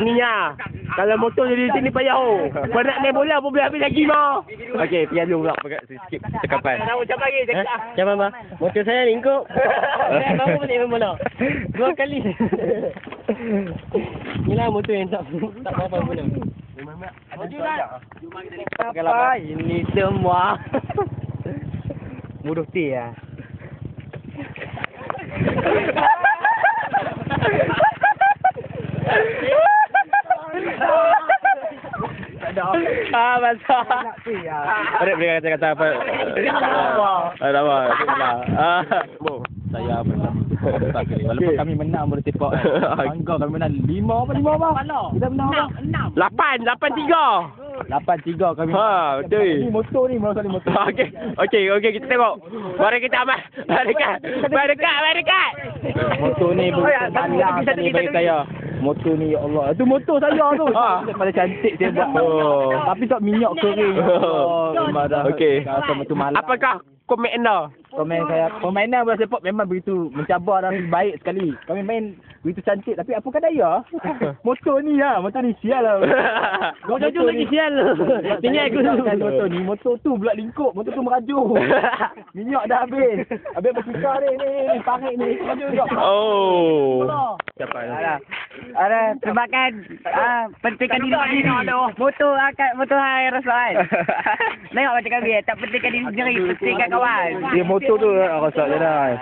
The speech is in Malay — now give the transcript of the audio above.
ininya. Kalau motor jadi sini payah oh. Kau nak main bola pun boleh habis lagi mah. Okey, piano pula pakai sikit cakapan. Nak ucap lagi cakap. Macam mana? Motor saya ni kau. Saya baru balik main bola. 2 kali. Inilah motor yang tak apa guna. Apa ini semua? Mudah ti ya. Masa. Boleh kata apa? Ada apa? Saya apa? Walaupun kami menang boleh tepak. Bangga kami menang 5 apa? Kita menang 8-3. 8-3 kami. Ha, betul. Ini motor ni, motor. Okey, kita tengok. Mari kita amal. Mari dekat. Motor ni bukan malang ni bagi saya. Motor ni ya Allah. Itu motor saya tu. Pada cantik saya buat. Tapi tak minyak kering. Okey. Apakah komen anda? Komen saya, permainan bola sepak memang begitu mencabar dan baik sekali. Kami main begitu cantik tapi apakah daya? Motor ni sial lah. Motor tu lagi sial. Tinggal aku motor ni, motor tu pula lingkup, motor tu merajuk. Minyak dah habis. Habis bersikar ni, parit ni, merajuk juga. Oh. Siapa ada tebakan pentingkan diri sendiri. Motor hai Rasul. Tengok macam kami tak pentingkan diri sendiri, pentingkan kawan. Dia motor tu rasa je dah.